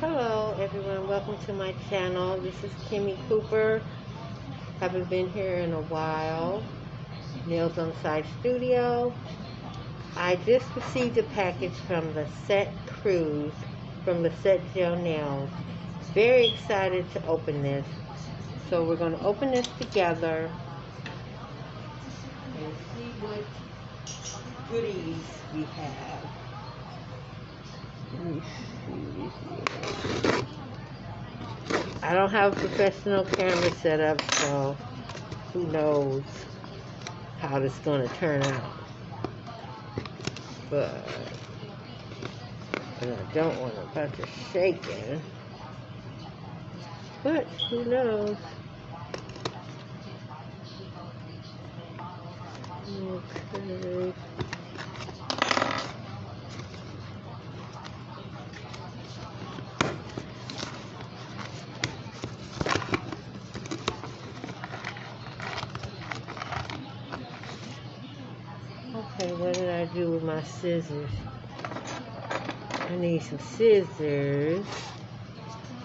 Hello everyone, welcome to my channel. This is Kimmy Cooper. Haven't been here in a while. Nails on Side Studio. I just received a package from Lissetts Cruise from Lissetts Gel Nails. Very excited to open this. So we're going to open this together and see what goodies we have. Let me see. I don't have a professional camera set up, so who knows how this is going to turn out. But and I don't want a bunch of shaking. But who knows? Okay. Okay, what did I do with my scissors? I need some scissors.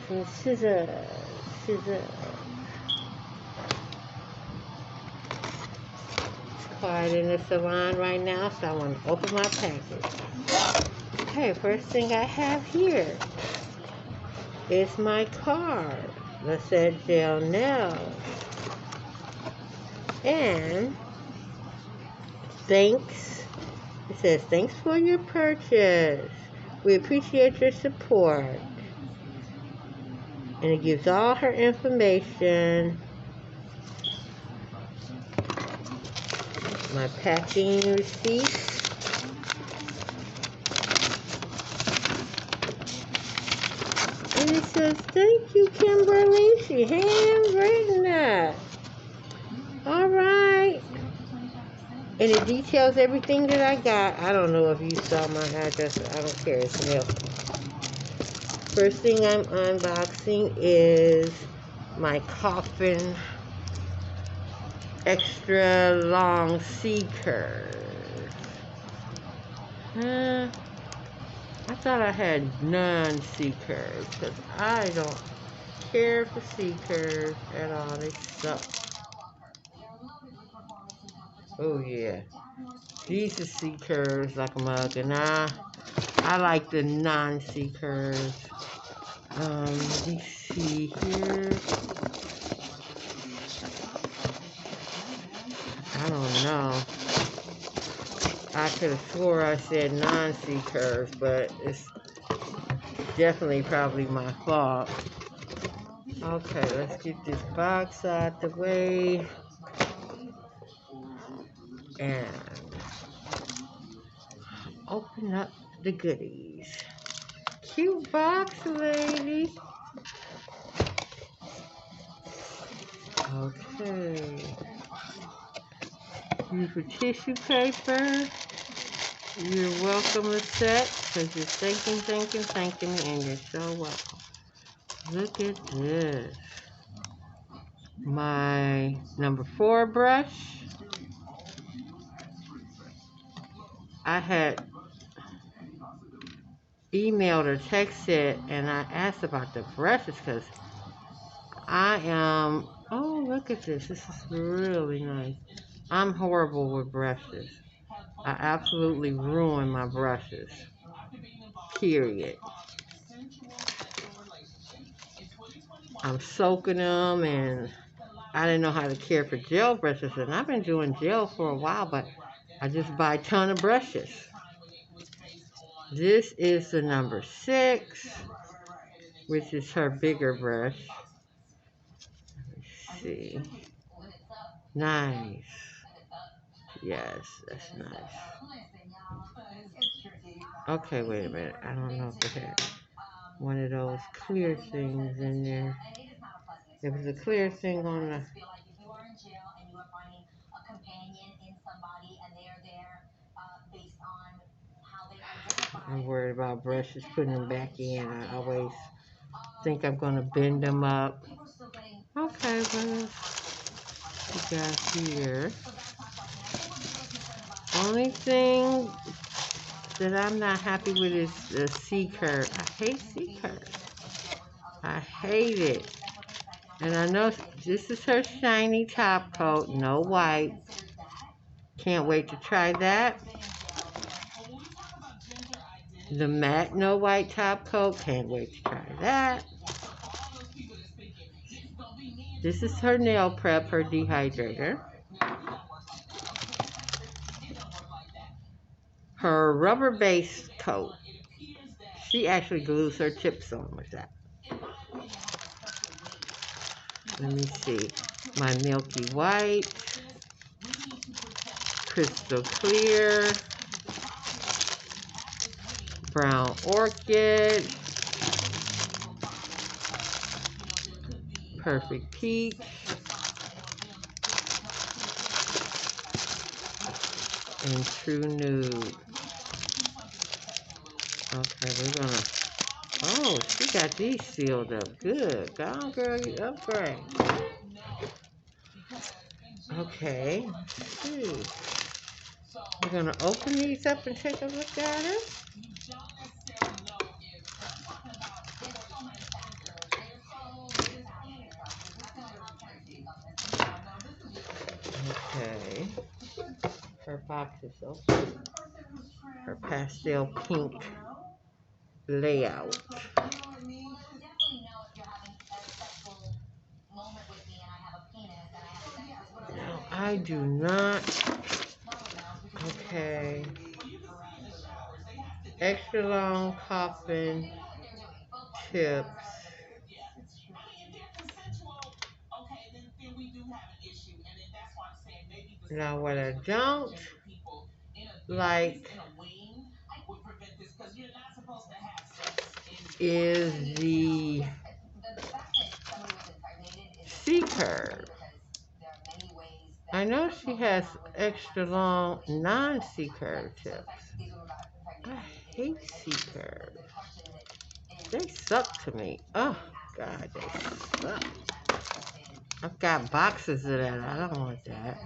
Some scissors. Scissors. It's quiet in the salon right now, so I want to open my package. Okay, first thing I have here is my card. Lissetts Gel Nails. And thanks. It says, thanks for your purchase. We appreciate your support. And it gives all her information. My packing receipt. And it says, thank you, Kimberly. She handwritten that. Alright. And it details everything that I got. I don't know if you saw my address. I don't care. It's mail. First thing I'm unboxing is my Coffin extra long C curve. I thought I had non-C curves because I don't care for C curves at all. They suck. Oh yeah. These are C curves like a mug, and I like the non-C curves. Let me see here. I don't know. I could have swore I said non-C curves, but it's definitely probably my fault. Okay, let's get this box out the way. And open up the goodies. Cute box, lady. Okay. Use for tissue paper. You're welcome, Lissetts, because you're thanking me, and you're so welcome. Look at this. My number 4 brush. I had emailed or texted, and I asked about the brushes because I am, oh, look at this. This is really nice. I'm horrible with brushes. I absolutely ruin my brushes. Period. I'm soaking them, and I didn't know how to care for gel brushes, and I've been doing gel for a while, but I just buy a ton of brushes. This is the number 6, which is her bigger brush. Let's see. Nice. Yes, that's nice. Okay, wait a minute. I don't know if it had one of those clear things in there. There was a clear thing on the... I'm worried about brushes, putting them back in. I always think I'm going to bend them up. Okay, what we got here? Only thing that I'm not happy with is the C curve. I hate C curves. I hate it. And I know this is her shiny top coat, no white. Can't wait to try that. The matte no white top coat, can't wait to try that. This is her nail prep, her dehydrator. Her rubber base coat. She actually glues her tips on with that. Let me see. My milky white. Crystal clear. Brown orchid. Perfect peach. And true nude. Okay, we're gonna. Oh, she got these sealed up. Good. Go on, girl, you upgrade. Okay. Let's see. We're gonna open these up and take a look at them. Okay. Her box is open. Her pastel pink layout. No, I do not. Okay. Extra long coffin tips. Now what I don't like is the C curve. I know she has extra long non-C curve tips. I hate C curve. They suck to me. Oh God, they suck. I've got boxes of that. I don't want that.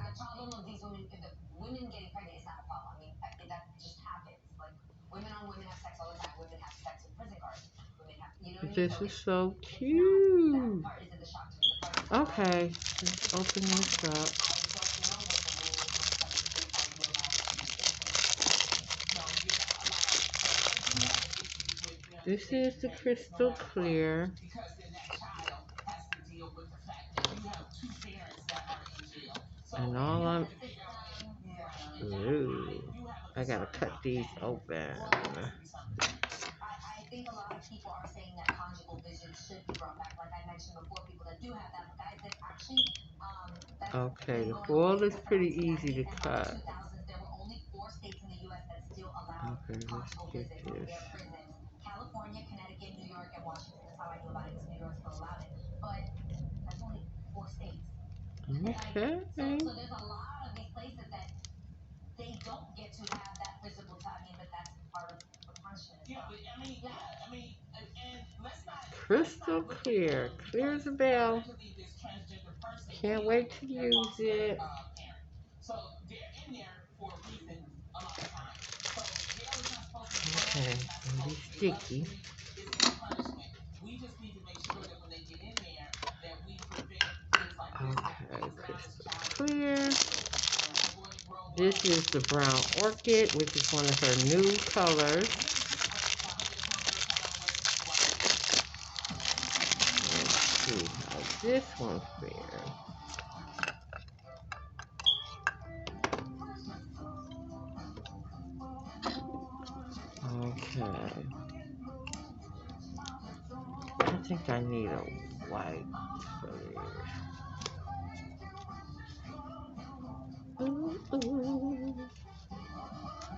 This is so cute. Okay, let's open this up. This is the crystal clear. And all I'm... Ooh, I gotta cut these open. Okay, the foil is pretty easy to cut. Okay, let's get this. Okay. Crystal clear. Clear as a bell. Can't wait to use it. Okay, and be sticky. Okay, crystal clear. This is the brown orchid, which is one of her new colors. Let's see how this one fares. Okay. I think I need a white for this. Ooh.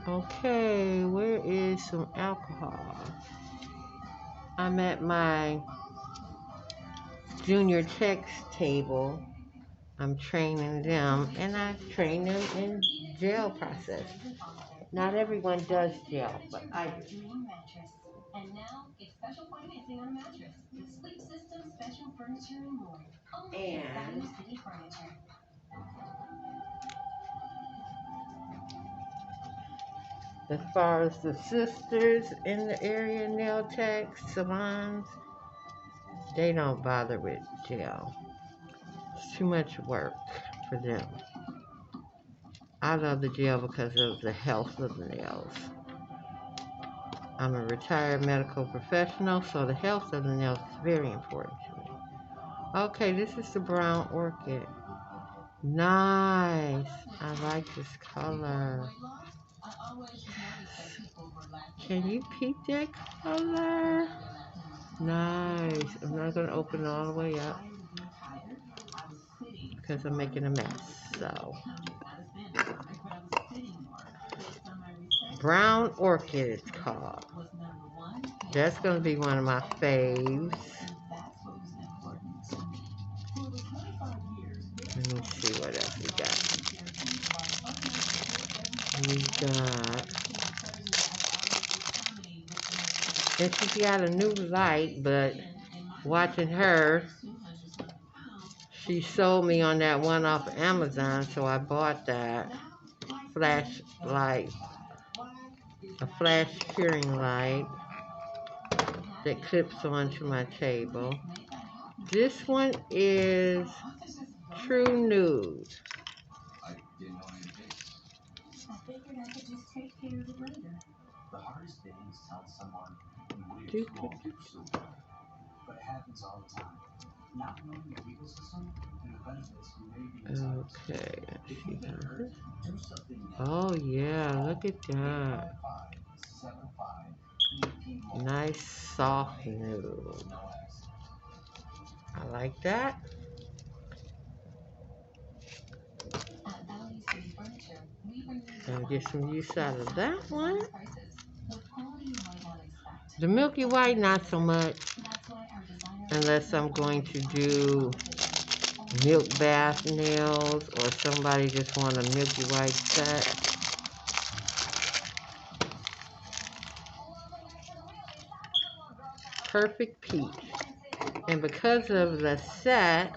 Okay, where is some alcohol? I'm at my junior techs table. I'm training them, and I train them in gel process. Not everyone does gel, but I do. And now get special financing on a mattress with sleep system, special furniture, and more. And City Furniture. As far as the sisters in the area, nail techs, salons, They don't bother with gel. It's too much work for them. I love the gel because of the health of the nails. I'm a retired medical professional, so the health of the nails is very important to me. Okay, this is the brown orchid. Nice. I like this color. Can you peek that color? Nice. I'm not going to open it all the way up because I'm making a mess. So, brown orchid it's called. That's going to be one of my faves. Let me see what else we got. And she got a new light, but watching her, she sold me on that one off of Amazon, so I bought that flashlight, a flash curing light that clips onto my table. This one is True Nude. Okay, let's see. Oh yeah, look at that. Nice soft nude. I like that. I'll get some use out of that one. The milky white, not so much, unless I'm going to do milk bath nails or somebody just want a milky white set. Perfect peach. And because of the set,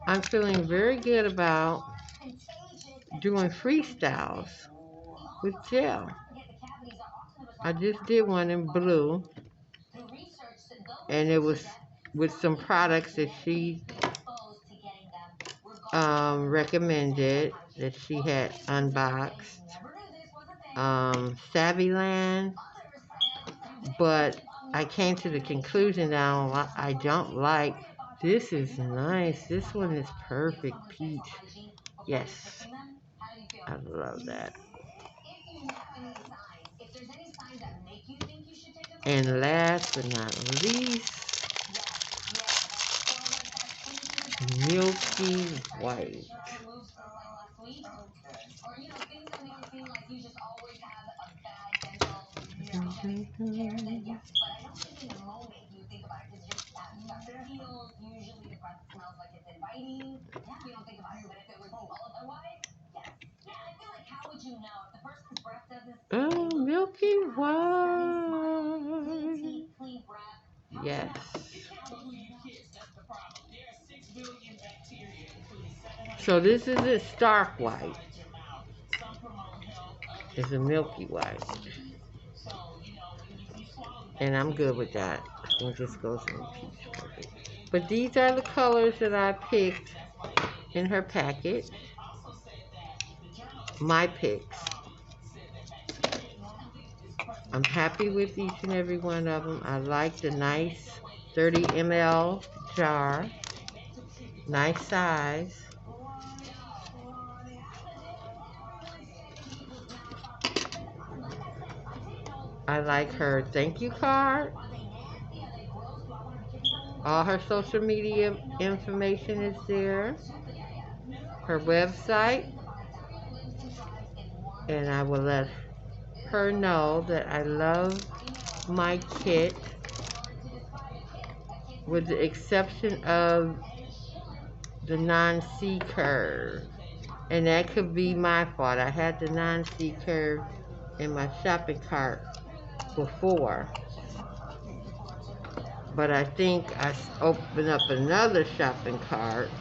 I'm feeling very good about doing freestyles with gel. I just did one in blue, and it was with some products that she recommended that she had unboxed. Savvyland, but I came to the conclusion that I don't like. This is nice. This one is perfect peach. Yes, I love that. And last but not least, milky white. Oh, milky white. Yes. So this is a stark white. It's a milky white. And I'm good with that. It just goes in peach perfect. But these are the colors that I picked in her packet. My picks. I'm happy with each and every one of them. I like the nice 30 ml jar. Nice size. I like her thank you card. All her social media information is there. Her website. And I will let her know that I love my kit, with the exception of the non-C curve. And that could be my fault. I had the non-C curve in my shopping cart before. But I think I opened up another shopping cart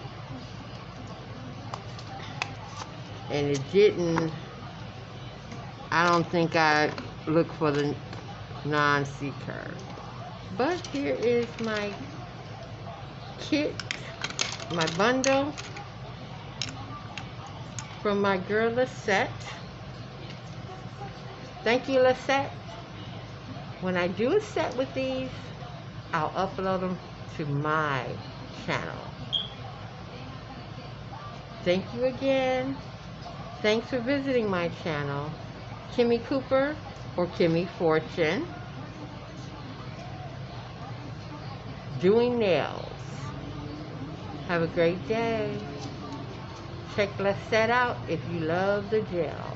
and it didn't, I don't think I looked for the non-C curve. But here is my kit, my bundle from my girl Lisette. Thank you, Lisette. When I do a set with these, I'll upload them to my channel. Thank you again. Thanks for visiting my channel. Kimmy Cooper or Kimmy Fortune. Doing nails. Have a great day. Check Lisette out if you love the gel.